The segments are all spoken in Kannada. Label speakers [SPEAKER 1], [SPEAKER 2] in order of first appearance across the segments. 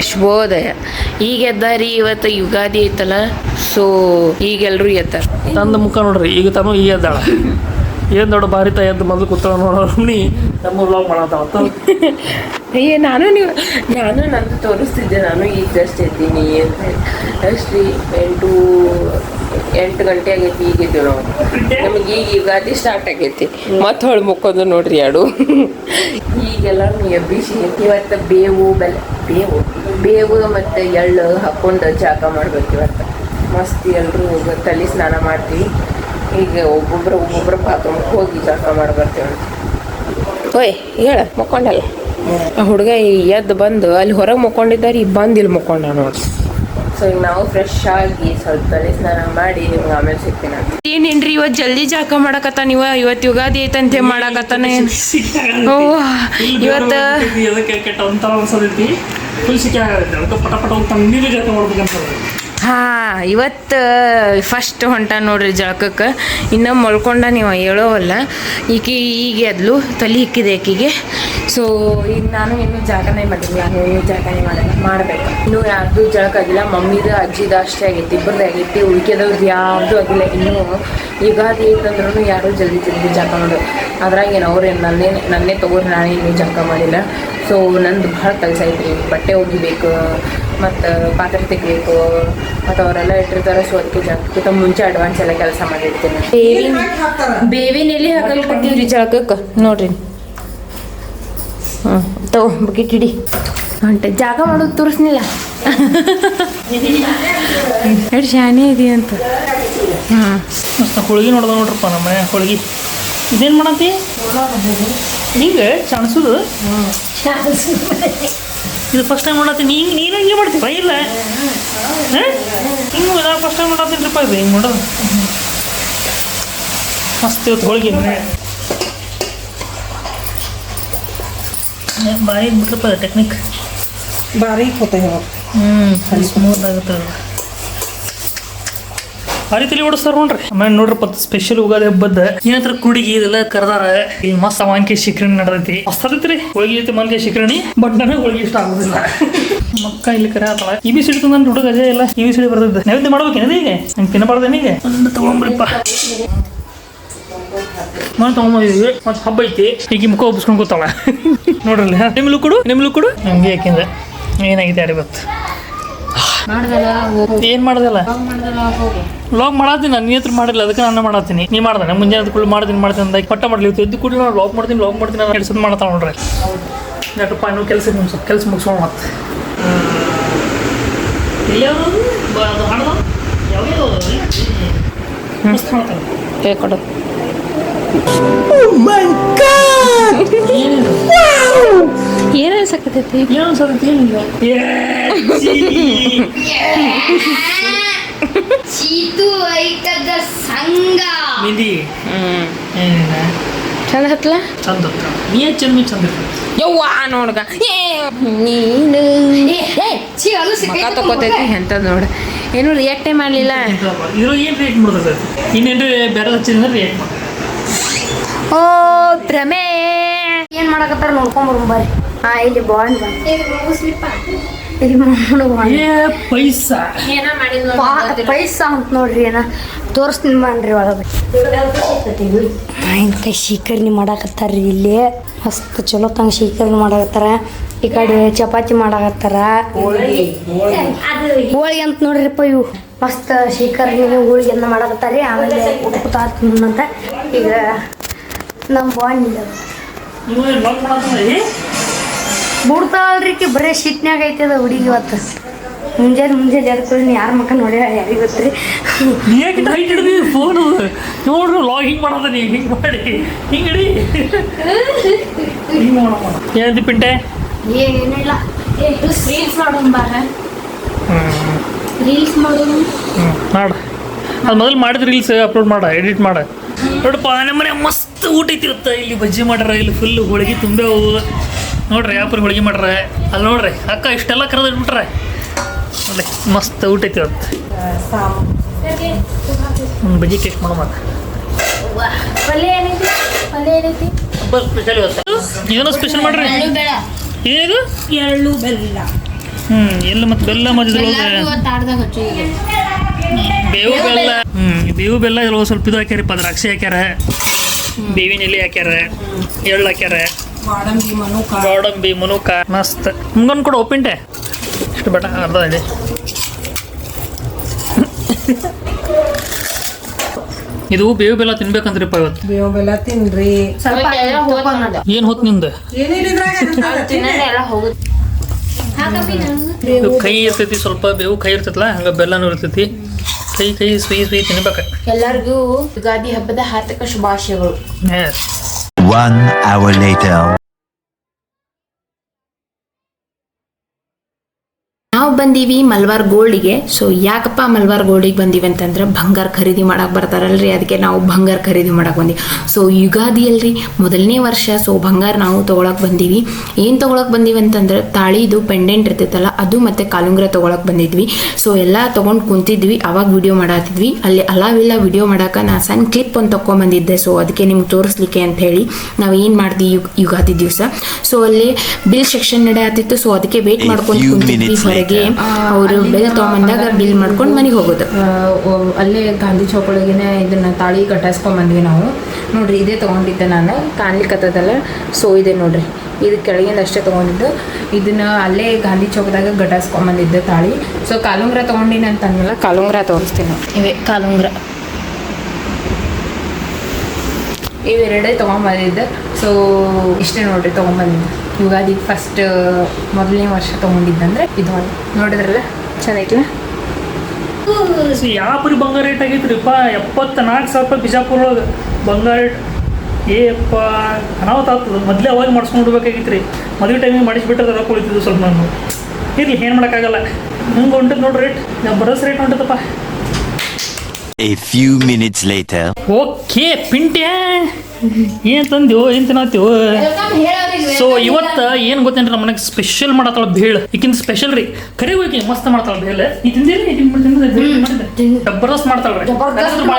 [SPEAKER 1] ಶುಭೋದಯ. ಈಗ ಎದ್ದಾರಿ, ಇವತ್ತು ಯುಗಾದಿ ಐತಲ್ಲ, ಸೊ ಈಗೆಲ್ಲರೂ ಎದ್ದಾರ.
[SPEAKER 2] ತಂದ ಮುಖ ನೋಡ್ರಿ, ಈಗ ತಮ್ಮ ಈಗ ಎದ್ದಾಳ. ಏನು ದೊಡ್ಡ ಭಾರಿ ಎದ್ದು ಮೊದಲು ಕೂತಾಳ ನೋಡೋನಿ ನಮ್ಮ ವ್ಲಾಗ್ ಮಾಡತ್ತಾಳ.
[SPEAKER 1] ನಾನು ನಂದು ತೋರಿಸ್ತಿದ್ದೆ, ನಾನು ಈಗ ಜಸ್ಟ್ ಎದ್ದೀನಿ ಅಂತ ಹೇಳಿ. ಅಷ್ಟು 8 ಗಂಟೆ ಆಗೈತಿ, ಈಗ ಇದ್ದೀವಿ ನಾವು. ನಮಗೆ ಈಗ ಯುಗಾದಿ ಸ್ಟಾರ್ಟ್ ಆಗೈತಿ. ಮತ್ತೆ ಹೊಳು ಮುಕ್ಕೋದು ನೋಡ್ರಿ ಎರಡು. ಈಗೆಲ್ಲ ಎಬ್ಬಿಸಿ ಇವತ್ತು ಬೇವು ಮತ್ತು ಎಳ್ಳು ಹಾಕ್ಕೊಂಡು ಜಾಗ ಮಾಡ್ಬೇಕು. ಇವತ್ತು ಮಸ್ತ್ ಎಲ್ಲರೂ ತಲೆ ಸ್ನಾನ ಮಾಡ್ತೀವಿ. ಈಗ ಒಬ್ಬೊಬ್ರು ಬಾತ್ರೂಮ್ಗೆ ಹೋಗಿ ಜಾಗ ಮಾಡ್ಬರ್ತೀವಿ. ಓಯ್ ಹೇಳ ಮುಕ್ಕೊಂಡಲ್ಲ ಹುಡುಗ ಎದ್ದು ಬಂದು ಅಲ್ಲಿ ಹೊರಗೆ ಮುಕ್ಕೊಂಡಿದ್ದಾರೆ, ಈಗ ಬಂದು ಇಲ್ಲಿ ಮುಕ್ಕೊಂಡ ನೋಡಿ. ಸೊ ಈಗ ನಾವು ಫ್ರೆಶ್ ಆಗಿ ಸ್ವಲ್ಪ ತಲೆ ಸ್ನಾನ ಮಾಡಿ ನಿಮ್ಗೆ ಆಮೇಲೆ ಸಿಗ್ತೀನಿ. ಏನೇನ್ರಿ ಇವತ್ತು ಜಲ್ದಿ ಜಾಕ ಮಾಡಕತ್ತಾನ ಇವ? ಇವತ್ತು ಯುಗಾದಿ ಐತಂತೆ ಮಾಡಕತ್ತಾನೆ. ಓ ಇವತ್ತು ಹಾಂ, ಇವತ್ತು ಫಸ್ಟ್ ಹೊಂಟ ನೋಡ್ರಿ ಜಳಕಕ್ಕೆ. ಇನ್ನೂ ಮಲ್ಕೊಂಡ ನೀವು ಹೇಳೋವಲ್ಲ. ಈಗ ಎದ್ಲು ತಲೆ ಹಿಕ್ಕಿದೆ ಆಕಿಗೆ. ಸೊ ಈಗ ನಾನು ಇನ್ನೂ ಜಾಗನೇ ಮಾಡಿಲ್ಲ, ಇನ್ನೂ ಜಾಗನೇ ಮಾಡಬೇಕು. ಇನ್ನೂ ಯಾರ್ದು ಜಳಕ ಆಗಿಲ್ಲ, ಮಮ್ಮಿದು ಅಜ್ಜಿದು ಅಷ್ಟೇ ಆಗೈತಿ, ಇಬ್ಬರದ್ದು ಆಗೈತಿ. ಉಳ್ಕೆದವ್ರದ್ದು ಯಾರ್ದು ಆಗಿಲ್ಲ. ಇನ್ನೂ ಯುಗಾದಿ ಐತಂದ್ರೂ ಯಾರೂ ಜಲ್ದಿ ಜಾಗ ಮಾಡೋದು. ಅದ್ರಾಗೇನು ಅವ್ರೇನು ನನ್ನೇ ತಗೋರಿ, ನಾನೇ ಇನ್ನೂ ಜಾಗ ಮಾಡಿಲ್ಲ. ಸೊ ನಂದು ಭಾಳ ಕೆಲಸ ಐತ್ರಿ. ಬಟ್ಟೆ ಒಗಿಬೇಕು, ಮತ್ತು ಪಾತ್ರೆ ತೆಗಿಬೇಕು, ಮತ್ತು ಅವರೆಲ್ಲ ಇಟ್ಟಿರ್ತಾರೆ. ಸೊ ಅದಕ್ಕೆ ಜಾಗಕ್ಕಿಂತ ಮುಂಚೆ ಅಡ್ವಾನ್ಸ್ ಎಲ್ಲ ಕೆಲಸ ಮಾಡಿರ್ತೀನಿ. ಬೇವಿನ ಎಲೆ ಹಾಕಲ್ಕತ್ತೀವ್ರಿ ಜಾಗಕ್ಕೆ ನೋಡ್ರಿ. ತಗೋ ಬಕೆಟ್ ಹಿಡಿ ಹೊಂಟೆ. ಜಾಗ ಮಾಡೋದು ತೋರಿಸ್ನಿಲ್ಲ ಎಷ್ಟು ಶಾನೆ ಇದೆ ಅಂತ. ಹಾಂ,
[SPEAKER 2] ಹೋಳಿಗೆ ನೋಡ್ದ ನೋಡ್ರಪ್ಪ ನಮ್ಮ ಮನೆ ಹೋಳಿಗೆ. ಇದೇನು ಮಾಡತ್ತಿ ಹಿಂಗೆ ಚಾಣಿಸೋದು? ಇದು ಫಸ್ಟ್ ಟೈಮ್ ಮಾಡತ್ತೀನಿ. ನೀನು ಹಿಂಗೆ ಮಾಡ್ತೀವ? ಇಲ್ಲ ಹಿಂಗೆ ಫಸ್ಟ್ ಟೈಮ್ ಮಾಡತ್ತೀನಿಪ್ಪ. ಇದು ಹಿಂಗೆ ಮಾಡೋದು ಮಸ್ತ್ ಇವತ್ತು ಹೋಳಿಗೆ ಭಾರಿ ಬಿಟ್ರಪ್ಪ ಟೆಕ್ನಿಕ್.
[SPEAKER 3] ಭಾರಿ ಹೋಗ್ತೇವೆ.
[SPEAKER 2] ಸ್ಮೂತ್ ಆಗುತ್ತೆ. ಭಾರಿ ತಲೆ ಓಡಿಸ್ತಾರೆ ನೋಡ್ರಿ. ಆಮೇಲೆ ನೋಡ್ರಪ್ಪ ಸ್ಪೆಷಲ್ ಯುಗಾದಿ ಹಬ್ಬದ ಏನಂತರ ಕುಡಿಗೆ ಇದೆಲ್ಲ ಕರೆದಾರ. ಇಲ್ಲಿ ಮಸ್ತ್ ಮಾನ್ಕಾಯಿ ಶಿಖರಣಿ ನಡೆದೈತಿ. ಮಸ್ತ್ ಅದೈತ್ರಿ ಹೋಳಿಗೆ ಐತಿ, ಮಾನ್ಕಾಯಿ ಶಿಖರಣಿ. ಬಟ್ ನನಗೆ ಹೋಳಿಗೆ ಇಷ್ಟ ಆಗೋದಿಲ್ಲ. ಮಕ್ಕ ಇಲ್ಲಿ ಕರೆ ಆತಳ. ಇಬಿಸಿಡಿ ತಂದು ಹುಡುಗ ಅಜಯ ಇಲ್ಲ, ಇಬಿಸಿಡಿ ಬರ್ತೈತೆ. ನೈವೇದ್ಯ ಮಾಡ್ಬೇಕೇನದ ಈಗ? ನಂಗೆ ತಿನ್ನಬಾರ್ದೇನೀಗ? ಒಂದು ತೊಗೊಂಬ್ರಿಪ್ಪ. ನಾನು ತೊಗೊಂಬಂದಿದ್ವಿ. ಮತ್ತು ಹಬ್ಬ ಐತಿ, ಈಗ ಮುಖ ಒಬ್ಬಿಸ್ಕೊಂಡು ಕೂತಾಳ ನೋಡ್ರಲ್ಲ. ನಿಮ್ಲು ಕೊಡು ನಮ್ಗೆ. ಯಾಕೆಂದ್ರೆ ಏನಾಗಿದೆ ಯಾರು ಇವತ್ತು ಏನು ಮಾಡ್ದಲ್ಲ? ಲಾಗ್ ಮಾಡತ್ತೀನಿ ನಾನು. ನೀ ಹತ್ರ ಮಾಡಿಲ್ಲ, ಅದಕ್ಕೆ ನಾನು ಮಾಡತ್ತೀನಿ. ನೀ ಮಾಡ್ದೆ ಮುಂಜಾನೆ ಕುಳ್ಳು ಮಾಡ್ತೀನಿ ಅಂದಾಗ ಪಟ್ಟ ಮಾಡಲಿ. ಎದ್ದು ಕೂಡ ನಾನು ಲಾಗ್ ಮಾಡ್ತೀನಿ ನಾನು ಕೆಲಸದ ಮಾಡ್ತಾಳೆ ನೋಡ್ರಿ. ಯಾಕಪ್ಪ ಇನ್ನೂ ಕೆಲಸ ಮುಗಿಸೋಣ. ಮತ್ತೆ
[SPEAKER 1] ಕೊಡು. ಏನು ಅನ್ಸಕತ್ತೈತಿ? ಚಂದ ಹತ್ತಲ?
[SPEAKER 2] ಚಂದ ನೀ ಚಂದ
[SPEAKER 1] ಯವ್ವಾ ನೋಡ್ಗ ನೀನು ಮಕ್ಕ ತಗೋತೈತಿ ಎಂತದ್ ನೋಡ. ಏನು ರಿಯಾಕ್ಟೇ ಮಾಡಲಿಲ್ಲ.
[SPEAKER 2] ಇದ್ರಾಗ ಏನು ರಿಯಾಕ್ಟ್ ಮಾಡ್ತದೆ? ಇನ್ನೇನು ಬೇರೆ ಹಚ್ಚಿದ್ರೆ ರಿಯಾಕ್ಟ್ ಮಾಡಿ.
[SPEAKER 1] ಓ ಭ್ರಮೆ
[SPEAKER 4] ಏನ್ ಮಾಡಕತ್ತಾರ ನೋಡ್ಕೊಂಬರು ಬರ್ರಿ. ಹಾಂ, ಇಲ್ಲಿ ಬಾಂಡ್ ಇಲ್ಲಿ ಪೈಸಾ ಅಂತ ನೋಡ್ರಿ. ಏನ ತೋರಿಸ್ತೀನಿ ಬನ್ರಿ ಒಳಗೆ. ಮಾವಿನಕಾಯಿ ಶೀಕರಣಿ ಮಾಡಾಕತ್ತಾರ್ರಿ ಇಲ್ಲಿ. ಮಸ್ತ್ ಚಲೋ ತಂಗ ಶೀಕರಣಿ ಮಾಡಾಕತ್ತಾರ. ಈ ಕಡೆ ಚಪಾತಿ ಮಾಡಾಕತ್ತಾರ. ಹೋಳಿಗೆ ಅಂತ ನೋಡ್ರಿಪ್ಪ ಇವು. ಮಸ್ತ್ ಶೀಕರಣಿ ಹೋಳಿಗೆನ್ನ ಮಾಡಾಕತ್ತಾರ್ರಿ. ಆಮೇಲೆ ಅಂತ ಈಗ ನಮ್ಮ ಬಾಂಡ್ ಬಿಡ್ತಾವಲ್ರಿ. ಬರೀ ಶಿಟ್ನ್ಯಾಗ ಐತದ ಹುಡುಗಿ ಇವತ್ತು. ಮುಂಜಾನೆ ಜರ್ಕೊಳ್ಳಿ. ಯಾರ ಮಕ್ಕ ನೋಡಿ ಯಾರಿಗೆ ಗೊತ್ತ್ರಿ?
[SPEAKER 2] ಫೋನು ನೋಡ್ರಿ ಲಾಗ್ ಹಿಂಗೆ ಮಾಡೋದ. ನೀವು ಹಿಂಗೆ ಮಾಡಿ ಹಿಂಗಡಿ ಏನಂತ ಪಿಂಟೆ?
[SPEAKER 4] ಏನಿಲ್ಲ, ರೀಲ್ಸ್ ಮಾಡೋಣ ಬಾರ. ರೀಲ್ಸ್ ಮಾಡೋದು
[SPEAKER 2] ಮಾಡು. ಅದು ಮೊದಲು ಮಾಡಿದ ರೀಲ್ಸ್ ಅಪ್ಲೋಡ್ ಮಾಡ, ಎಡಿಟ್ ಮಾಡ. ನೋಡಪ್ಪ ನಮ್ಮ ಮನೆ ಮಸ್ತ್ ಊಟ ಐತಿರುತ್ತೆ. ಇಲ್ಲಿ ಬಜ್ಜಿ ಮಾಡ್ಯಾರ, ಇಲ್ಲಿ ಫುಲ್ ಹೋಳಿಗೆ ತುಂಬೇವು ನೋಡ್ರಿ. ಯಾಪುರಿ ಹೋಳಿಗೆ ಮಾಡ್ರ. ಅಲ್ಲಿ ನೋಡ್ರಿ ಅಕ್ಕ ಇಷ್ಟೆಲ್ಲ ಕರೆದು ಇಟ್ಬಿಟ್ರೆ ನೋಡಿ. ಮಸ್ತ್ ಊಟ ಐತಿ ಇವತ್ತು. ಒಂದು ಬಜ್ಜಿ ಟೇಸ್ಟ್ ಮಾಡೋ ಮತ್ತೆ
[SPEAKER 4] ಪಲ್ಯ ಏನೈತಿ?
[SPEAKER 2] ಹಬ್ಬ ಸ್ಪೆಷಲ್ ಇವತ್ತು. ಏನೋ ಸ್ಪೆಷಲ್ ಮಾಡ್ರಿ. ಏನಿದು
[SPEAKER 3] ಎಳ್ಳು ಬೆಲ್ಲ
[SPEAKER 2] ಎಲ್ಲ ಮತ್ತೆ ಬೆಲ್ಲ ಮಧ್ಯದೊಳಗೆ
[SPEAKER 1] ತಾಡ್ದಾಗ ಹಚ್ಚು ಈಗ
[SPEAKER 2] ಬೇವು ಬೆಲ್ಲ ಬೇವು ಬೆಲ್ಲ ಇದ್ರೊಳಗೆ ಸ್ವಲ್ಪ ಇದು ಹಾಕ್ಯಾರಪ್ಪ ದ್ರಾಕ್ಷಿ ಹಾಕ್ಯಾರ ಬೇವಿನ ಎಲೆ ಹಾಕ್ಯಾರ ಎಳ್ಳು ಹಾಕ್ಯಾರ ಗೋಡಂಬಿ ಮುನುಕ ಮಸ್ತ್ ಮುಂಗನ್ ಕೂಡ ಉಪ್ಪಿಂಟೆ ಇಷ್ಟು ಬೇಡ ಅರ್ಧ ಇದೆ ಇದು ಬೇವು ಬೆಲ್ಲ ತಿನ್ಬೇಕಂದ್ರಿಪ್ಪ ಇವತ್ತು
[SPEAKER 3] ಬೇವು ಬೆಲ್ಲ ತಿನ್ರಿ
[SPEAKER 4] ಸ್ವಲ್ಪ
[SPEAKER 2] ಏನು ಹೊತ್ತು ನಿಂದು
[SPEAKER 1] ಎಲ್ಲ ಹೋಗುತ್ತೆ
[SPEAKER 2] ಇದು ಕೈ ಇರ್ತೈತಿ ಸ್ವಲ್ಪ ಬೇವು ಕೈ ಇರ್ತೈತಲ್ಲ ಹಂಗ ಬೆಲ್ಲನೂ ಇರ್ತೈತಿ ಕೈ ಸ್ವೀ ತಿನ್ಬೇಕ
[SPEAKER 1] ಎಲ್ಲರಿಗೂ ಯುಗಾದಿ ಹಬ್ಬದ ಹಾರ್ದಿಕ ಶುಭಾಶಯಗಳು.
[SPEAKER 5] 1 hour later.
[SPEAKER 1] ನಾವು ಬಂದೀವಿ ಮಲ್ಬಾರ್ ಗೋಲ್ಡಿಗೆ. ಸೊ ಯಾಕಪ್ಪ ಮಲ್ಬಾರ್ ಗೋಲ್ಡಿಗೆ ಬಂದೀವಿ ಅಂತಂದ್ರೆ ಬಂಗಾರ ಖರೀದಿ ಮಾಡಕ್ಕೆ ಬರ್ತಾರಲ್ರಿ, ಅದಕ್ಕೆ ನಾವು ಬಂಗಾರ ಖರೀದಿ ಮಾಡಕ್ಕೆ ಬಂದೀವಿ. ಸೊ ಯುಗಾದಿ ಅಲ್ರಿ, ಮೊದಲನೇ ವರ್ಷ. ಸೊ ಬಂಗಾರ ನಾವು ತೊಗೊಳಕ್ಕೆ ಬಂದೀವಿ. ಏನು ತೊಗೊಳಕ್ಕೆ ಬಂದೀವಿ ಅಂತಂದ್ರೆ ತಾಳಿದು ಪೆಂಡೆಂಟ್ ಇರ್ತೈತಲ್ಲ ಅದು ಮತ್ತು ಕಾಲುಂಗ್ರ ತೊಗೊಳಕ್ಕೆ ಬಂದಿದ್ವಿ. ಸೊ ಎಲ್ಲ ತೊಗೊಂಡು ಕುಂತಿದ್ವಿ, ಅವಾಗ ವಿಡಿಯೋ ಮಾಡತ್ತಿದ್ವಿ. ಅಲ್ಲಿ ಅಲಾವಿಲ್ಲ ವಿಡಿಯೋ ಮಾಡೋಕೆ ನಾ ಸಣ್ಣ ಕ್ಲಿಪ್ ಒಂದು ತೊಗೊಂಬಂದಿದ್ದೆ. ಸೊ ಅದಕ್ಕೆ ನಿಮ್ಗೆ ತೋರಿಸ್ಲಿಕ್ಕೆ ಅಂತ ಹೇಳಿ ನಾವು ಏನು ಮಾಡಿದ್ವಿ ಯುಗಾದಿ ದಿವಸ. ಸೊ ಅಲ್ಲಿ ಬಿಲ್ ಸೆಕ್ಷನ್ ನಡೆಯತ್ತಿತ್ತು. ಸೊ ಅದಕ್ಕೆ ವೇಟ್ ಮಾಡ್ಕೊಂಡು ಕುಂತಿದ್ವಿ ಹೊರಗೆ. ಅವರು ಬೆಲ್ ತೊಗೊಂಬಂದಾಗ ಬಿಲ್ ಮಾಡ್ಕೊಂಡು ಮನೆಗೆ ಹೋಗೋದು. ಅಲ್ಲೇ ಗಾಂಧಿ ಚೌಕ್ ಒಳಗೇನೆ ಇದನ್ನ ತಾಳಿ ಕಟ್ಟಾಸ್ಕೊಂಡ್ ಬಂದ್ವಿ ನಾವು. ನೋಡ್ರಿ ಇದೇ ತೊಗೊಂಡಿದ್ದೆ ನಾನು, ಕಾಣ್ಲಿಕ್ಕತ್ತದಲ್ಲ. ಸೊ ಇದೆ ನೋಡ್ರಿ, ಇದು ಕೆಳಗಿಂದ ಅಷ್ಟೇ ತೊಗೊಂಡಿದ್ದು. ಇದನ್ನ ಅಲ್ಲೇ ಗಾಂಧಿ ಚೌಕದಾಗ ಗಟಾಸ್ಕೊಂಬಂದಿದ್ದೆ ತಾಳಿ. ಸೊ ಕಾಲುಂಗ್ರ ತೊಗೊಂಡಿನಿ ಅಂತ ಅಂದಲ್ಲ, ಕಾಲುಂಗ್ರ ತೋರಿಸ್ತೀನಿ. ಇವೇ ಕಾಲುಂಗ್ರ, ಇವೆರಡೇ ತೊಗೊಂಬಂದಿದ್ದೆ. ಸೊ ಇಷ್ಟೇ ನೋಡ್ರಿ ತೊಗೊಂಬಂದಿದ್ದೆ. ಯುಗಾದಿ ಫಸ್ಟ್ ಮೊದಲನೇ ವರ್ಷ ತೊಗೊಂಡಿದ್ದಂದ್ರೆ ಇದು ಒಂದು ನೋಡಿದ್ರಲ್ಲ, ಚೆನ್ನಾಗಿಲ್ಲ.
[SPEAKER 2] ಯಾವ ಪರಿ ಬಂಗಾರ ರೇಟ್ ಆಗೈತ್ರಿಪ್ಪ, 74,000 ರೂಪಾಯಿ ಬಿಜಾಪುರ ಒಳಗೆ ಬಂಗಾರ ರೇಟ್. ಏಪ್ಪ ಅನಾಹುತ ಆಗ್ತದೆ. ಮೊದಲೇ ಅವಾಗ ಮಾಡಿಸ್ಕೊಂಡು ಬಿಡ್ಬೇಕಾಗಿತ್ತು ರೀ. ಮದುವೆ ಟೈಮಿಗೆ ಮಾಡಿಸ್ಬಿಟ್ರೆ ರೊಕ್ಕ ಉಳಿತಿದ್ದು ಸ್ವಲ್ಪ. ನಾನು ಇರಲಿ, ಏನು ಮಾಡೋಕ್ಕಾಗಲ್ಲ. ಹಿಂಗೆ ಹೊಂಟದ ನೋಡ್ರಿ ರೇಟ್, ಬರೋಸ್ ರೇಟ್ ಹೊಂಟದಪ್ಪ.
[SPEAKER 5] A few minutes later.
[SPEAKER 2] Okay Pintya, ಏನು ತಂದೆವು, ಏನು ತಿನ್ನತ್ತೀವು? ಸೊ ಇವತ್ತು ಏನು ಗೊತ್ತೇನ್ರಿ, ನಮ್ಮ ಮನೆಗೆ ಸ್ಪೆಷಲ್ ಮಾಡತ್ತಾಳ ಬೇಳೆ. ಈಗಿನ ಸ್ಪೆಷಲ್ ರೀ, ಕರೆ ಹೋಗಿ ಮಸ್ತ್ ಮಾಡ್ತಾಳ ಬೇಳೆ. ಈ ತಿಂದಿರಿ ಜಬರ್ದಸ್ತ್ ಮಾಡ್ತಾಳ್ರಿ, ಭಾಳ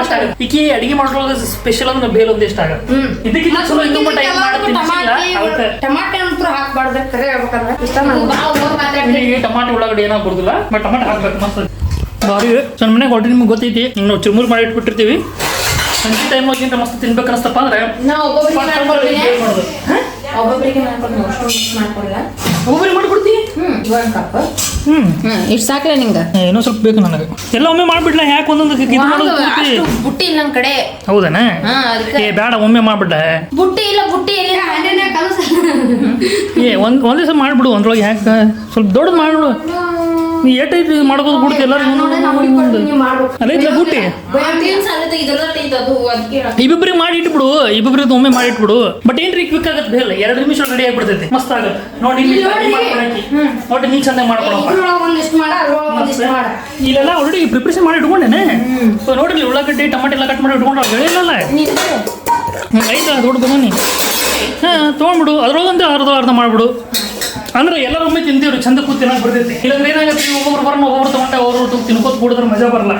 [SPEAKER 2] ಇಷ್ಟ ಆಗುತ್ತೆ. ಈಕಿ ಅಡಿಗೆ ಮಾಡೋದ್ರೊಳಗೆ ಸ್ಪೆಷಲ್ ಅಂದ್ರೆ ಬೇಳೆ ಒಂದು ಇಷ್ಟ ಆಗುತ್ತೆ. ಇದಕ್ಕಿಂತ ಚಲೋ ಇನ್ನೂ ಮಟ್ಟ ಏನು ಮಾಡ್ತೀನಿ
[SPEAKER 4] ಟಮಾಟೆ ಅಂತೂ ಹಾಕ್ಬಾರ್ದು, ಕರೆ ಹೇಳ್ಬೇಕಂದ್ರೆ ಇಷ್ಟ
[SPEAKER 2] ಟಮಾಟೆ ಉಳ್ಳಾಗಡ್ಡಿ ಏನೋ ಬರುದಿಲ್ಲ, ಬಟ್ ಟಮಾಟೆ ಹಾಕ್ಬೇಕು ಮಸ್ತ್ ಬಾರಿ. ನನ್ನ ಮನೆಗೆ ಆಲ್ರೆಡಿ ನಿಮ್ಗೆ ಗೊತ್ತೈತಿ, ನಾವು ಚುರುಮುರು ಮಾಡಿ ಇಟ್ಬಿಟ್ಟಿರ್ತೀವಿ. ಸಂಜೆ ಟೈಮ್ ಹೋಗಿಂತ ಮಸ್ತ್ ತಿನ್ಬೇಕು ಅನಿಸ್ತಪ್ಪ ಅಂದ್ರೆ ಒಬ್ಬೊಬ್ಬರಿಗೆ ಮಾಡ್ಕೊಡ್ತೀವಿ.
[SPEAKER 1] ಇಷ್ಟು ಸಾಕಿಲ್ಲ ನಿಂಗೆ?
[SPEAKER 2] ಏನೋ ಸ್ವಲ್ಪ ಬೇಕು ನನಗೆ. ಎಲ್ಲ ಒಮ್ಮೆ ಮಾಡ್ಬಿಡ್ಲ, ಯಾಕೆ ಒಂದೊಂದು ಇದು ಮಾಡೋದು
[SPEAKER 1] ಬುಟ್ಟಿ ಇಲ್ಲ ನನ್ನ ಕಡೆ.
[SPEAKER 2] ಹೌದಾನ? ಏ ಬೇಡ, ಒಮ್ಮೆ ಮಾಡ್ಬಿಡ್ಡ.
[SPEAKER 1] ಬುಟ್ಟಿ ಇಲ್ಲ, ಬುಟ್ಟಿ ಇಲ್ಲ.
[SPEAKER 2] ಏ ಒಂದ್ ದಿವಸ ಮಾಡ್ಬಿಡು, ಒಂದ್ರೊಳಗೆ ಯಾಕೆ ಸ್ವಲ್ಪ ದೊಡ್ಡದು ಮಾಡ್ಬಿಡು. ನೀ ಏಟೈತಿ ಮಾಡ್ಬೋದು ಬಿಡ್ತಿ ಎಲ್ಲರಿಗೂ. ಅಲ್ಲ ಐತ್ಲ ಬುಟ್ಟಿ, ಇಬ್ಬಿಬ್ರಿಗೆ ಮಾಡಿ ಇಟ್ಬಿಡು, ಇಬ್ಬಿಬ್ರಿಗೆ ಒಮ್ಮೆ ಮಾಡಿ ಇಟ್ಬಿಡು. ಬಟ್ ಏನ್ರಿ ಕ್ವಿಕ್ ಆಗತ್ತೆ, ಬೇರೆ 2 ನಿಮಿಷ ರೆಡಿ ಆಗ್ಬಿಡ್ತೈತಿ, ಮಸ್ತ್ ಆಗತ್ತೆ. ನೋಡಿ ನೋಡಿ, ನೀ ಚಂದ ಮಾಡ್ಕೊಡಪ್ಪ. ಇಲ್ಲೆಲ್ಲ ಆಲ್ರೆಡಿ ಪ್ರಿಪ್ರೇಷನ್ ಮಾಡಿ ಇಟ್ಕೊಂಡೇನೆ. ನೋಡ್ರಿ ಉಳ್ಳಾಗಡ್ಡಿ ಟಮಾಟೆ ಎಲ್ಲ ಕಟ್ ಮಾಡಿ ಇಟ್ಕೊಂಡ್ರೆ ಹೇಳಿಲ್ಲಲ್ಲ ಐತ ದೊಡ್ಡ ಬನ್ನಿ. ತೊಗೊಂಡ್ಬಿಡು, ಅದ್ರೊಳಗಂತ ಅರ್ಧ ಮಾಡ್ಬಿಡು. ಅಂದ್ರೆ ಎಲ್ಲರೂ ಒಮ್ಮೆ ತಿಂತೀವ್ರಿ, ಚಂದ ಕೂತ್ ತಿನ್ನಕ್ ಬರ್ತೈತಿ. ಇಲ್ಲಾಂದ್ರೆ ಏನಾಗತ್ತೆ, ಒಬ್ಬೊಬ್ರು ಬರೋಣ, ಒಬ್ಬೊಬ್ರು ತೊಗೊಂಡೆ ಅವರು ತಿನ್ಕೋತ ಕೂಡಿದ್ರೆ ಮಜಾ ಬರಲ್ಲ.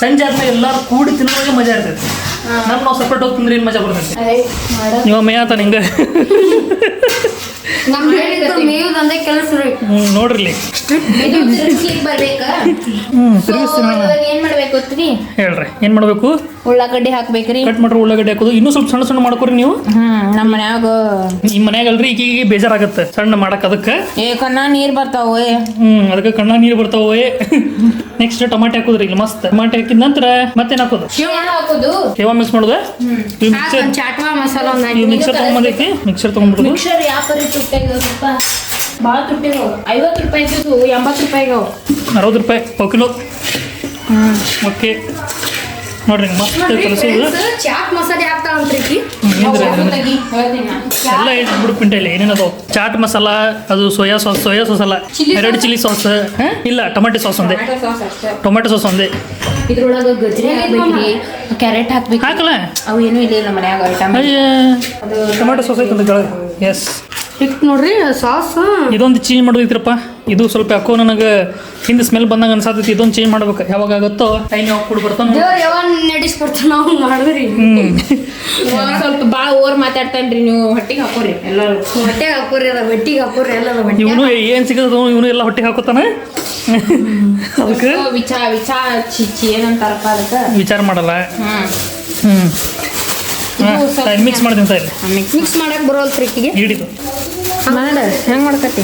[SPEAKER 2] ಸಂಜೆ ಆದ್ಮೇಲೆ ಎಲ್ಲರೂ ಕೂಡಿ ತಿನ್ನೋದೇ ಮಜಾ ಇರ್ತೈತಿ. ನಾವು ಸಪ್ರೇಟ್ ಹೋಗಿ ತಿಂದ್ರೆ ಏನು ಮಜಾ ಬರ್ತೈತಿ? ನೀವು ಮೇಯಾತ ನಿಂಗೆ
[SPEAKER 4] ಕೆಲಸ
[SPEAKER 2] ನೋಡ್ರಿ.
[SPEAKER 1] ಏನ್ ಮಾಡ್ಬೇಕು ಗೊತ್ತ್ರಿ?
[SPEAKER 2] ಹೇಳ್ರಿ, ಏನ್ ಮಾಡ್ಬೇಕು?
[SPEAKER 1] ಉಳ್ಳಾಗಡ್ಡಿ ಹಾಕ್ಬೇಕ್ರಿ,
[SPEAKER 2] ಕಟ್ ಮಾಡ್ರಿ ಉಳ್ಳಾಗಡ್ಡಿ ಹಾಕೋದು. ಇನ್ನೂ ಸ್ವಲ್ಪ ಸಣ್ಣ ಸಣ್ಣ ಮಾಡ್ಕೊರಿ ನೀವು.
[SPEAKER 1] ನಮ್ಮ ಮನ್ಯಾಗ
[SPEAKER 2] ನಿಮ್ಮ ಮನ್ಯಾಗ ಅಲ್ರಿ, ಈಗೀಗ ಬೇಜಾರಾಗತ್ತೆ ಸಣ್ಣ ಮಾಡಕ್. ಅದಕ್ಕೆ
[SPEAKER 1] ಕಣ್ಣ ನೀರ್ ಬರ್ತಾವ.
[SPEAKER 2] ಅದಕ್ಕೆ ಕಣ್ಣ ನೀರು ಬರ್ತಾವ. ನೆಕ್ಸ್ಟ್ ಟಮಾಟೆ ಹಾಕೋದ್ರಿ, ಇಲ್ಲಿ ಮಸ್ತ್ ಟಮಾಟೆ ಹಾಕಿದ ನಂತರ ಮತ್ತೇನ್ ಹಾಕೋದು?
[SPEAKER 1] ಹಾಕೋದು,
[SPEAKER 2] ಸೇವಾ ಮಿಕ್ಸ್ ಮಾಡೋದು.
[SPEAKER 1] ಚಾಟ್ವಾ ಮಸಾಲ
[SPEAKER 2] ಮಿಕ್ಸರ್ ತಗೊಂಬಂದೈತಿ, ಮಿಕ್ಸರ್ ತಗೊಂಡ್ಬಿಡೋದು.
[SPEAKER 1] ಮಿಕ್ಸರ್ ಯಾವ ಪರಿ ತುಟ್ಟಾಗಿದಪ್ಪ, ಭಾಳ ತುಟ್ಟಿರೋ. 50 ರೂಪಾಯಿ ಇದ್ದು 80 ರೂಪಾಯಿಗೆ
[SPEAKER 2] 60 ರೂಪಾಯಿ ಪಾವು ಕಿಲೋ. ಓಕೆ ನೋಡ್ರಿ, ಮಸ್ತ್ ಕಲಸೋದು.
[SPEAKER 4] ಚಾಟ್ ಮಸಾಲೆ ಹಾಕ್ತಾವಂತ್ರಿ
[SPEAKER 2] ಎಲ್ಲ ಬಿಡು ಪಿಂಟಲ್ಲಿ ಏನೇನದು. ಚಾಟ್ ಮಸಾಲ, ಅದು ಸೋಯಾ ಸಾಸ್ ಅಲ್ಲ, ರೆಡ್ ಚಿಲ್ಲಿ ಸಾಸ್ ಇಲ್ಲ, ಟೊಮೆಟೊ ಸಾಸ್ ಒಂದೇ. ಟೊಮೆಟೊ ಸಾಸ್ ಒಂದೇ.
[SPEAKER 1] ಇದ್ರೊಳಗೆ ಗಜ್ರಿ ಹಾಕ್ಬೇಕ್ರಿ, ಕ್ಯಾರೆಟ್ ಹಾಕ್ಬೇಕು.
[SPEAKER 2] ಹಾಕಲ್ಲ,
[SPEAKER 1] ಅವು ಏನೂ ಇಲ್ಲ ನಮ್ಮ ಮನ್ಯಾಗ.
[SPEAKER 2] ಟೊಮೆಟೊ ಸಾಸ್ ಐತಂದ ಕೆಳಗೆ. ಎಸ್,
[SPEAKER 4] ಇಟ್ಟು ನೋಡ್ರಿ ಸಾಸ್
[SPEAKER 2] ಇದೊಂದು ಚೇಂಜ್ ಮಾಡೋದಿತ್ರಪ್ಪ. ಇದು ಸ್ವಲ್ಪ ಯಾಕೋ ನನಗೆ ಹಿಂದೆ ಸ್ಮೆಲ್ ಬಂದಂಗೆ ಅನ್ಸಾತೈತಿ. ಇದೊಂದು ಚೇಂಜ್ ಮಾಡ್ಬೇಕು. ಯಾವಾಗ ಆಗುತ್ತೋ ಟೈಮ್ ಯಾವಾಗ ಕೂಡ ಬರ್ತಾನೆ.
[SPEAKER 4] ದೇವ್ರು ಯಾವಾಗ ನಡೆಸ್ಕೊಡ್ತಾನ ನಾವು ಮಾಡಿದ್ರಿ.
[SPEAKER 1] ಸ್ವಲ್ಪ ಭಾಳ ಓವರ್ ಮಾತಾಡ್ತಾನ್ರಿ ನೀವು. ಹೊಟ್ಟಿಗೆ ಹಾಕೋರಿ ಎಲ್ಲರೂ.
[SPEAKER 4] ಹೊಟ್ಟೆಗೆ ಹಾಕೋರಿ ಅದ ಹೊಟ್ಟಿಗೆ ಹಾಕೋರಿ ಎಲ್ಲ
[SPEAKER 2] ಇವನು ಏನು ಸಿಗೋದು ಇವನು ಎಲ್ಲ ಹೊಟ್ಟೆಗೆ ಹಾಕೋತಾನೆ. ಅದಕ್ಕೆ
[SPEAKER 1] ಚಿಚ್ಚಿ ಏನಂತಾರಪ್ಪ ಅದಕ್ಕೆ
[SPEAKER 2] ವಿಚಾರ ಮಾಡಲ್ಲ. ಮಿಕ್ಸ್ ಮಾಡ್ತೀನಿ ಇಲ್ಲಿ
[SPEAKER 4] ಮಿಕ್ಸ್ ಮಾಡಕ್ ಬರೋಲ್ರಿ ಈಕಿಗೆ.
[SPEAKER 2] ಹಿಡಿದು
[SPEAKER 1] ಮಾಡ ಹೆಂಗೆ ಮಾಡ್ಕತಿ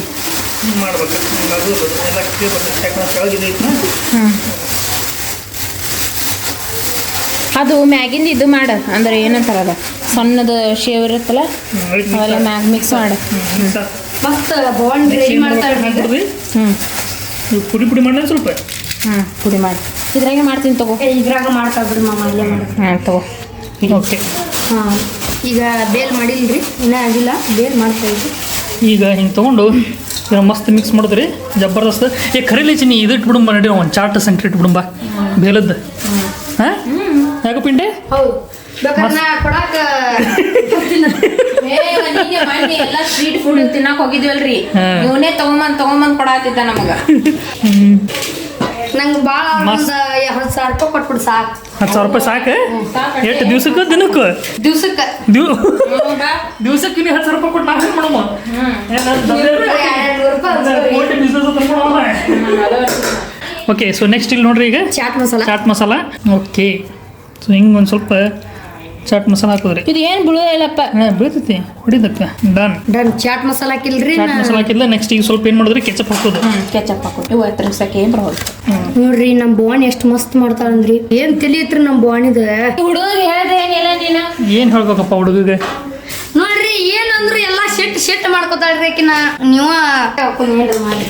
[SPEAKER 2] ಮಾಡ್ಬೇಕು. ಎಲ್ಲ ಕೆಳಗಿದೆ
[SPEAKER 1] ಅದು ಮ್ಯಾಗಿಂದ ಇದು ಮಾಡ ಅಂದ್ರೆ ಏನಂತಾರ ಅದ ಸಣ್ಣದ ಶೇವ್ ಇರುತ್ತಲ್ಲ ಅವೆಲ್ಲ ಮ್ಯಾಗ್ ಮಿಕ್ಸ್ ಮಾಡ.
[SPEAKER 4] ಮಸ್ತ್ ಬಾಂಡ್ ರೆಡಿ ಮಾಡ್ತಾರೆ.
[SPEAKER 2] ಪುಡಿ ಪುಡಿ ಮಾಡಿ ಸ್ವಲ್ಪ
[SPEAKER 1] ಪುಡಿ ಮಾಡಿ ಇದ್ರಾಗೆ ಮಾಡ್ತೀನಿ ತಗೋ.
[SPEAKER 4] ಇದ್ರಾಗ ಮಾಡ್ತಾ ಬಿಡ್ರಿ ಮಾಮ ಇಲ್ಲೇ ಮಾಡ್ತಾರೆ.
[SPEAKER 1] ತಗೋ.
[SPEAKER 2] ಓಕೆ.
[SPEAKER 4] ಹಾಂ ಈಗ ಬೇಲ್ ಮಾಡಿಲ್ರಿ ಇನ್ನೂ ಆಗಿಲ್ಲ. ಬೇಲ್ ಮಾಡ್ತಾ ಇದ್ವಿ.
[SPEAKER 2] ಈಗ ಹಿಂಗೆ ತೊಗೊಂಡು ಇದನ್ನ ಮಸ್ತ್ ಮಿಕ್ಸ್ ಮಾಡಿದ್ರಿ ಜಬರ್ದಸ್ತ್. ಖರೀಲಿ ಚಿನ್ನಿ ಇದು ಇಟ್ಬಿಡುಂಬ ನಡಿ. ಒಂದು ಚಾಟ್ ಸೆಂಟ್ರ್ ಇಟ್ಬಿಡುಂಬ ಬೇಲದ್ದು. ಹಾಂ ಯಾಕೆ ಪಿಂಡೆ
[SPEAKER 4] ಹೌದು ಬೇಕಾದ್ರೆ ನಾ ಕೊಡಾಕ
[SPEAKER 1] ಎಲ್ಲ ಸ್ಟ್ರೀಟ್ ಫುಡ್ ತಿನ್ನಕ್ ಹೋಗಿದ್ವಲ್ರಿ ಇವನೇ ತಗೊಂಬಂದ್ ಕೊಡಾತಿದ್ದ ನಮಗ.
[SPEAKER 4] ನಂಗೆ ಭಾಳ ಒಂದು 10,000 ರೂಪಾಯಿ ಕೊಟ್ಬಿಡು ಸಾಕು.
[SPEAKER 2] 10,000 ರೂಪಾಯಿ ಸಾಕು. ಎಷ್ಟು ದಿವ್ಸಕ್ಕೆ ದಿನಕ್ಕೆ
[SPEAKER 4] ದಿವ್ಸಕ್ಕೆ
[SPEAKER 2] ದಿವ್ಸಕ್ಕೆ ನೀವು 10,000 ರೂಪಾಯಿ ಕೊಟ್ಟು ನಾವೇನು ಮಾಡಮ್ಮ.
[SPEAKER 4] 200 ರೂಪಾಯಿ
[SPEAKER 2] ಬಿಸ್ನೆಸ್. ಓಕೆ ಸೊ ನೆಕ್ಸ್ಟ್ ಇಲ್ಲಿ ನೋಡ್ರಿ ಈಗ ಚಾಟ್ ಮಸಾಲ. ಓಕೆ ಸೊ ಹಿಂಗೆ ಒಂದು ಸ್ವಲ್ಪ ಚಾಟ್ ಮಸಾಲ ಹಾಕೋದ್ರಿ.
[SPEAKER 1] ಇದು ಏನು ಬೀಳೋದಿಲ್ಲಪ್ಪ.
[SPEAKER 2] ಬೀಳ್ತೈತಿ ಹೊಡಿದಕ್ಕ. ಡನ್.
[SPEAKER 4] ಚಾಟ್ ಮಸಾಲ ಹಾಕಿಲ್ರಿ.
[SPEAKER 2] ಚಾಟ್ ಮಸಾಲ ಹಾಕಿಲ್ಲ. ನೆಕ್ಸ್ಟ್ ಈಗ ಸ್ವಲ್ಪ ಏನು ಮಾಡಿದ್ರಿ ಕೆಚಪ್ ಹಾಕೋದು.
[SPEAKER 1] ಕೆಚಪ್ ಹಾಕೋದು. ಇವು ಹತ್ರಸಕ್ಕೆ ಏನು ಬರೋದು
[SPEAKER 4] ನೋಡ್ರಿ ನಮ್ಮ ಬೋಣಿ ಎಷ್ಟು ಮಸ್ತ್ ಮಾಡ್ತಾಳಂದ್ರಿ. ಏನ್ ತಿಳಿಯತ್ರಿ ನಮ್ಮ ಬೋಣಿದ.
[SPEAKER 1] ಹುಡುಗರಿಗೆ ಹೇಳ್ದೆ ಏನಿಲ್ಲ ನೀನು.
[SPEAKER 2] ಏನು ಹೇಳ್ಬೇಕಪ್ಪ ಹುಡುಗಿಗೆ.
[SPEAKER 4] ನೋಡ್ರಿ ಏನಂದ್ರು ಎಲ್ಲ ಶೆಟ್ ಮಾಡ್ಕೊತಾಳ್ರಿ ಆಕಿನ. ನೀವು ಮಾಡಿ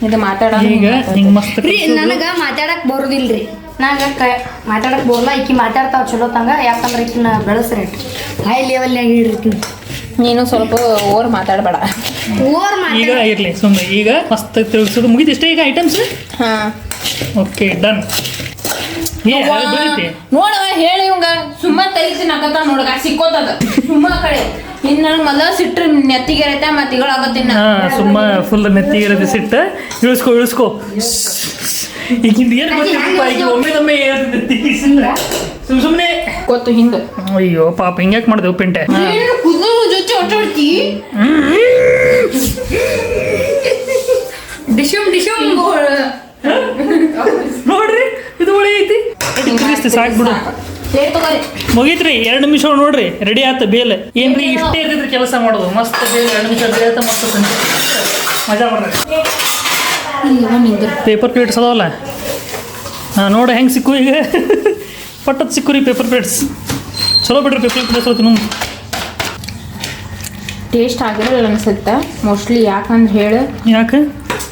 [SPEAKER 1] ಇದು ಮಾತಾಡೋ
[SPEAKER 2] ಈಗ ಹಿಂಗೆ ಮಸ್ತ್
[SPEAKER 4] ರೀ ನನಗೆ ಮಾತಾಡಕ್ ಬರೋದಿಲ್ರಿ. ನಂಗೆ ಮಾತಾಡಕ್ ಬರೋಲ್ಲ. ಈಕಿ ಮಾತಾಡ್ತಾವ ಚಲೋ ತಂಗ. ಯಾಕಂದ್ರೆ ಈಕಿನ ಬೆಳೆಸ್ರಿ ಹೈ ಲೆವೆಲ್ನಾಗ ಇಡ್ರಿ.
[SPEAKER 1] ನೀನು ಸ್ವಲ್ಪ ಓವರ್ ಮಾತಾಡಬೇಡ.
[SPEAKER 2] ಈಗ ಇರಲಿ ಸುಮ್ಮನೆ. ಈಗ ಮಸ್ತ್ ತಿಳ್ಸೋದು ಮುಗಿದು ಇಷ್ಟೇ ಈಗ ಐಟಮ್ಸ್.
[SPEAKER 1] ಹಾಂ
[SPEAKER 2] ಓಕೆ ಡನ್.
[SPEAKER 1] ನೋಡವ ಹೇಳಿ ಇವಂಗ ಸುಮ್ಮ ತೆಗಿತೀನಿ ಹಾಕತ್ತ ನೋಡಗ ಸಿಕ್ಕೋತದ ಸುಮ್ಮ ಕಡೆ ಇನ್ನು ಮೊದಲ ಸಿಟ್ರು ನೆತ್ತಿಗೆ ಇರತ್ತೆ ಮತ್ತೆ ಇಗಳಾಗತ್ತಿನ.
[SPEAKER 2] ಸುಮ್ಮ ಫುಲ್ ನೆತ್ತಿಗೆ ಇರುತ್ತೆ ಸಿಟ್ಟು. ಇಳಿಸ್ಕೋ ಈಗಿಂದ ಏನು ಗೊತ್ತಿಲ್ಲ. ಈಗ ಒಮ್ಮೆ ಸುಮ್ಮನೆ
[SPEAKER 1] ಗೊತ್ತು ಹಿಂದೆ.
[SPEAKER 2] ಅಯ್ಯೋ ಪಾಪ ಹಿಂಗ್ಯಾಕೆ ಮಾಡಿದೆವು ಪೆಂಟೆ.
[SPEAKER 1] ಜೊತೆ ಒಟ್ಟಾಡ್ತಿ
[SPEAKER 2] ನೋಡ್ರಿ ಇದು ಒಳ್ಳೆ ಐತಿ. ಸಾಕ್ಬಿಡು ಮುಗೀತ್ರಿ. 2 ನಿಮಿಷ ನೋಡ್ರಿ ರೆಡಿ ಆತ ಬೇಲ್. ಏನ್ರಿ ಇಷ್ಟೇ ಇರ್ತೈತ್ರಿ ಕೆಲಸ ಮಾಡೋದು. ಮಸ್ತ್ ಬೇಲ್ 2 ನಿಮಿಷ ರೆಡಿ ಆತ. ಮಸ್ತ್ ಮಜಾ ಬರ್ರಿ. ಪೇಪರ್ ಪ್ಲೇಟ್ಸ್ ಅದಾವಲ್ಲ ನೋಡಿ ಹೆಂಗೆ ಸಿಕ್ಕು ಈಗ. ಪಟ್ಟದ ಸಿಕ್ಕು ರೀ ಪೇಪರ್ ಪ್ಲೇಟ್ಸ್. ಚಲೋ ಬಿಡ್ರಿ ಪೇಪರ್ ಪ್ಲೇಟ್ಸ್ ತಿನ್ನು.
[SPEAKER 1] ಟೇಸ್ಟ್ ಆಗಿರಲ್ಲ ಅನ್ಸುತ್ತೆ ಮೋಸ್ಟ್ಲಿ. ಯಾಕಂದ್ರೆ ಹೇಳು
[SPEAKER 2] ಯಾಕೆ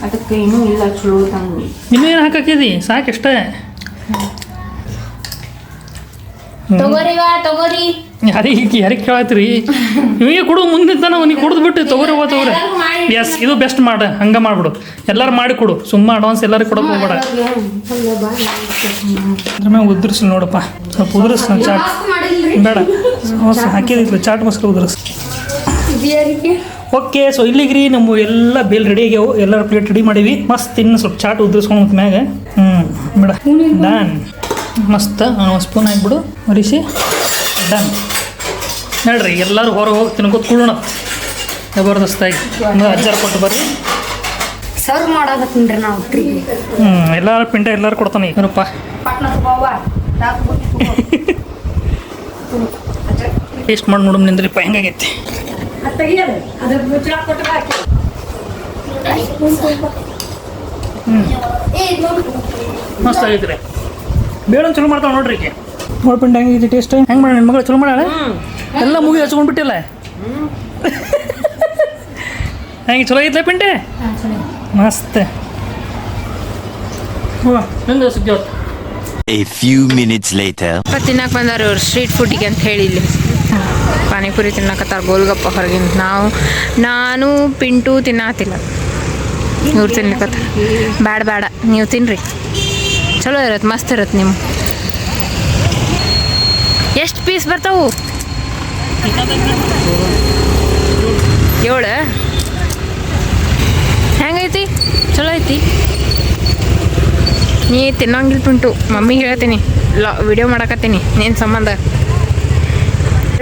[SPEAKER 1] ಅದಕ್ಕೆ ಇನ್ನೂ ಇಲ್ಲ ಚಲೋ ತಂದು.
[SPEAKER 2] ಇನ್ನೂ ಏನು ಹಾಕಾಕಿದಿ ಸಾಕಷ್ಟೇ.
[SPEAKER 1] ತಗೋರಿ
[SPEAKER 2] ಯಾರಿಗೆ ಕೇಳತ್ರಿ. ಇವಿಗೆ ಕೊಡು ಮುಂದೆ ನಾವು ನೀ ಕುಡ್ದು ಬಿಟ್ಟು ತಗೋರಿ ಎಸ್ ಇದು ಬೆಸ್ಟ್ ಮಾಡ. ಹಂಗೆ ಮಾಡ್ಬಿಡು. ಎಲ್ಲರೂ ಮಾಡಿ ಕೊಡು. ಸುಮ್ಮ ಅಡ್ವಾನ್ಸ್ ಎಲ್ಲರೂ ಕೊಡೋಕೆ ಹೋಗ್ಬೇಡ. ಅದ್ರ ಮ್ಯಾಗ ಉದುರಿಸಿ ನೋಡಪ್ಪ ಸ್ವಲ್ಪ ಉದುರಿಸ್. ಚಾಟ್ ಬೇಡ ಹಾಕಿದಿಲ್ಲ ಚಾಟ್ ಮಸಾಲ ಉದುರಿಸ್. ಓಕೆ ಸೊ ಇಲ್ಲಿಗ್ರಿ ನಮ್ಮ ಎಲ್ಲ ಬೇಲ್ ರೆಡಿ ಆಗ್ಯಾವು. ಎಲ್ಲರೂ ಪ್ಲೇಟ್ ರೆಡಿ ಮಾಡೀವಿ. ಮಸ್ತ್ ಇನ್ನು ಸ್ವಲ್ಪ ಚಾಟ್ ಉದುರಿಸ್ಕೊಂಡು ಮ್ಯಾಗ ಬೇಡ ಡನ್. ಮಸ್ತ್ ಒಂದು ಸ್ಪೂನ್ ಹಾಕ್ಬಿಡು ಮರಿಸಿ ಡನ್. ಹೇಳ್ರಿ ಎಲ್ಲರೂ ಹೊರಗೆ ಹೋಗಿ ತಿನ್ಕೋತ ಕೊಡೋಣ ಜಬರ್ದಸ್ತಾಗಿ. ಅಜ್ಜಾರು ಕೊಟ್ಟು ಬರ್ರಿ
[SPEAKER 4] ಸರ್ವ್ ಮಾಡೋದಕ್ರಿ ನಾವು.
[SPEAKER 2] ಎಲ್ಲರೂ ಪಿಂಡ ಎಲ್ಲರೂ ಕೊಡ್ತಾನೆ ಏನಪ್ಪ. ಟೇಸ್ಟ್ ಮಾಡಿ ನೋಡಮ್ ನಿಂದ್ರಿಪ್ಪ ಹೆಂಗಾಗೈತಿ. ಮಸ್ತ್ ಆಗೈತ್ರಿ. ಬೇಡ ಚಲೋ ಮಾಡ್ತಾವ ನೋಡ್ರಿ. ನೋಡಿ ಪಿಂಡ ಹೆಂಗೈತಿ ಟೇಸ್ಟ್. ಹೆಂಗೆ ಮಾಡ ನನ್ನ ಮಗಳು ಚಲೋ ಮಾಡಾಳ. ಎಲ್ಲ ಮುಗಿ ಹಚ್ಕೊಂಡ್ಬಿಟ್ಟಿಲ್ಲ. ಹೆಂಗೆ ಚಲೋ ಐತ್ಲ ಪಿಂಡೆ. ಮಸ್ತ್. ಹೆಂಗೆ ಸಿಗ್ತಾವ.
[SPEAKER 5] A few minutes later.
[SPEAKER 1] ತಿನ್ನಕ್ಕೆ ಬಂದಾರ ಇವ್ರು ಸ್ಟ್ರೀಟ್ ಫುಡ್ಡಿಗೆ ಅಂತ ಹೇಳಿ ಇಲ್ಲಿ ಪಾನಿಪುರಿ ತಿನ್ನಕತ್ತಾರ. ಗೋಲ್ಗಪ್ಪ ಹೊರಗಿನ. ನಾನು ಪಿಂಟು ತಿನ್ನತ್ತಿಲ್ಲ. ಇವ್ರು ತಿನ್ಲಿಕ್ಕತ್ತಾರ. ಬೇಡ ನೀವು ತಿನ್ನಿರಿ. ಚಲೋ ಇರತ್ತೆ ಮಸ್ತ್ ಇರತ್ತೆ. ನೀವು ಎಷ್ಟು ಪೀಸ್ ಬರ್ತಾವು. 7 ಹೆಂಗೈತಿ? ಚಲೋ ಐತಿ. ನೀ ತಿನ್ನಂಗಿಲ್ಲ ಪಿಂಟು, ಮಮ್ಮಿ ಹೇಳ್ತೀನಿ ವಿಡಿಯೋ ಮಾಡಕತ್ತೀನಿ ನೀನು ಸಂಬಂಧ.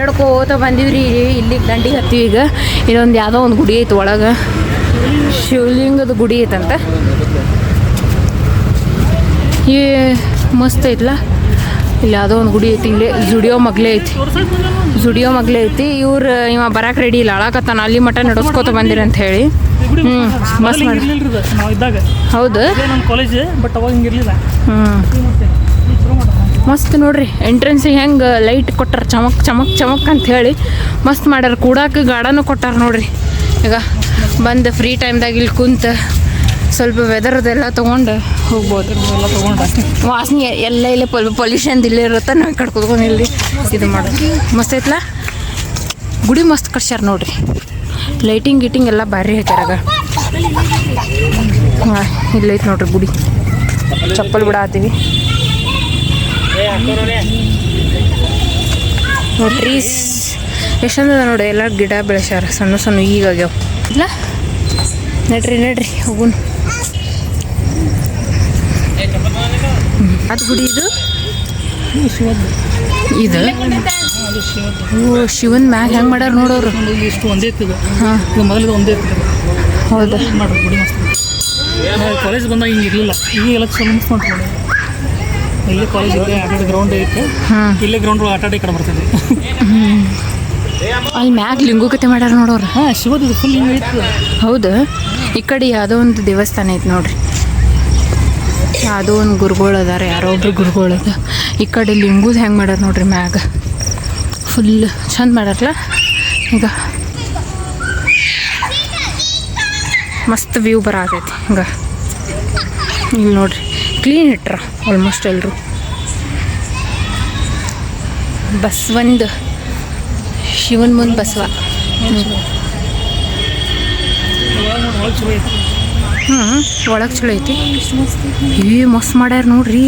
[SPEAKER 1] ಓದ್ಕೋತ ಬಂದೀವ್ರಿ, ಇಲ್ಲಿ ದಂಡಿಗೆ ಹತ್ತೀವಿ. ಈಗ ಇಲ್ಲೊಂದು ಯಾವುದೋ ಒಂದು ಗುಡಿ ಐತಿ ಒಳಗೆ, ಶಿವಲಿಂಗದ ಗುಡಿ ಐತಂತ. ಈ ಮಸ್ತ್ ಐತ್ಲ, ಇಲ್ಲಿ ಯಾವುದೋ ಒಂದು ಗುಡಿ ಐತಿ. ಇಲ್ಲಿ ಜುಡಿಯೋ ಮಗ್ಲೇ ಐತಿ. ಇವ ಬರಕ್ಕೆ ರೆಡಿ ಇಲ್ಲ, ಅಳಾಕತ್ತಾನ. ಅಲ್ಲಿ ಮಠ ನಡೆಸ್ಕೋತ ಬಂದಿರ ಅಂತ ಹೇಳಿ. ಮಸ್ತ್ ಮಾಡಿ. ಹೌದು,
[SPEAKER 2] ನಮ್ಮ ಕಾಲೇಜ್ ಬಟ್ ಅವಾಗ ಹಿಂಗಿರ್ಲಿಲ್ಲ.
[SPEAKER 1] ಮಸ್ತ್ ನೋಡ್ರಿ. ಎಂಟ್ರೆನ್ಸಿಗೆ ಹೆಂಗೆ ಲೈಟ್ ಕೊಟ್ಟಾರ, ಚಮಕ್ ಚಮಕ್ ಚಮಕ್ ಅಂತ ಹೇಳಿ ಮಸ್ತ್ ಮಾಡ್ಯಾರ. ಕೂಡಕ್ಕೆ ಗಾರ್ಡನು ಕೊಟ್ಟಾರ ನೋಡ್ರಿ. ಈಗ ಬಂದು ಫ್ರೀ ಟೈಮ್ದಾಗ ಇಲ್ಲಿ ಕುಂತ ಸ್ವಲ್ಪ ವೆದರ್ದೆಲ್ಲ ತೊಗೊಂಡು ಹೋಗ್ಬೋದು. ವಾಸನೆ ಎಲ್ಲ ಇಲ್ಲೇ ಪೊಲ್ಯೂಷನ್ ಇಲ್ಲೇ ಇರುತ್ತೆ. ನಾವು ಕಡೆ ಕೂತ್ಕೊಂಡು ಇಲ್ಲಿ ಇದು ಮಾಡೋದು ಮಸ್ತ್ ಐತ್ಲ. ಗುಡಿ ಮಸ್ತ್ ಕಟ್ಸ್ಯಾರ ನೋಡ್ರಿ. ಲೈಟಿಂಗ್ ಗೀಟಿಂಗ್ ಎಲ್ಲ ಭಾರಿ ಹಾಕ್ಯಾರಾಗ. ಹಾಂ, ಇಲ್ಲೈತೆ ನೋಡ್ರಿ ಗುಡಿ. ಚಪ್ಪಲ್ ಬಿಡಾತೀವಿ. ಟ್ರೀಸ್ ಎಷ್ಟಂದ ನೋಡಿ, ಎಲ್ಲ ಗಿಡ ಬೆಳೆಸ್ಯಾರ ಸಣ್ಣ ಸಣ್ಣ ಈಗಾಗ್ಯಾವ. ಇಲ್ಲ ನಡ್ರಿ ಹೋಗುನ್. ಅದು ಗುಡಿ ಇದು ಓ, ಶಿವನ್ ಮ್ಯಾಗ ಹೆಂಗೆ ಮಾಡ್ಯಾರ ನೋಡೋರು.
[SPEAKER 2] ಇಷ್ಟು ಒಂದೇ ಇರ್ತದೆ.
[SPEAKER 1] ಹಾಂ,
[SPEAKER 2] ಮೊದಲು ಒಂದೇ ಇರ್ತದೆ.
[SPEAKER 1] ಹೌದಾ?
[SPEAKER 2] ಮಾಡ್ರಿ ಗುಡಿ ಮಸ್ತ್. ನಾವು ಕಾಲೇಜ್ ಬಂದಾಗ ಹಿಂಗೆ ಇರಲಿಲ್ಲ. ಈಗ ಎಲ್ಲ ಚಲೋ ಮಸ್ತ್ ಮಾಡ್ತಾರೆ. ಇಲ್ಲೇ ಕಾಲೇಜ್ ಇದೆ, ಆಟಾಡ ಗ್ರೌಂಡ್ ಐತೆ. ಇಲ್ಲೇ ಗ್ರೌಂಡ್ ಆಟಾಡಿ ಕಡೆ ಬರ್ತದೆ.
[SPEAKER 1] ಅಲ್ಲಿ ಮ್ಯಾಗ ಲಿಂಗುಕತೆ ಮಾಡ್ಯಾರ ನೋಡೋರು.
[SPEAKER 2] ಹಾಂ, ಶಿವದ ಫುಲ್ ಹಿಂಗೆ ಐತೆ.
[SPEAKER 1] ಹೌದು. ಈ ಕಡೆ ಯಾವುದೋ ಒಂದು ದೇವಸ್ಥಾನ ಐತೆ ನೋಡ್ರಿ. ಯಾವುದೋ ಒಂದು ಗುರುಗಳು ಅದಾರ, ಯಾರೋ ಒಬ್ರು ಗುರುಗಳು ಅದ. ಈ ಕಡೆ ಲಿಂಗುದು ಹೆಂಗೆ ಮಾಡ್ಯಾರ ನೋಡ್ರಿ, ಮ್ಯಾಗ ಫುಲ್ ಚಂದ ಮಾಡ್ಯಾರಲ್ಲ. ಈಗ ಮಸ್ತ್ ವ್ಯೂ ಬರತೈತಿ. ಹಿಂಗೆ ಇಲ್ಲಿ ನೋಡ್ರಿ, ಕ್ಲೀನ್ ಇಟ್ರ ಆಲ್ಮೋಸ್ಟ್ ಎಲ್ಲರೂ. ಬಸವಂದು ಶಿವನ್ ಮುಂದೆ ಬಸವ. ಒಳಗೆ ಚಲೋ ಐತಿ. ಮಸ್ತ್ ಮಾಡ್ಯಾರ ನೋಡ್ರಿ.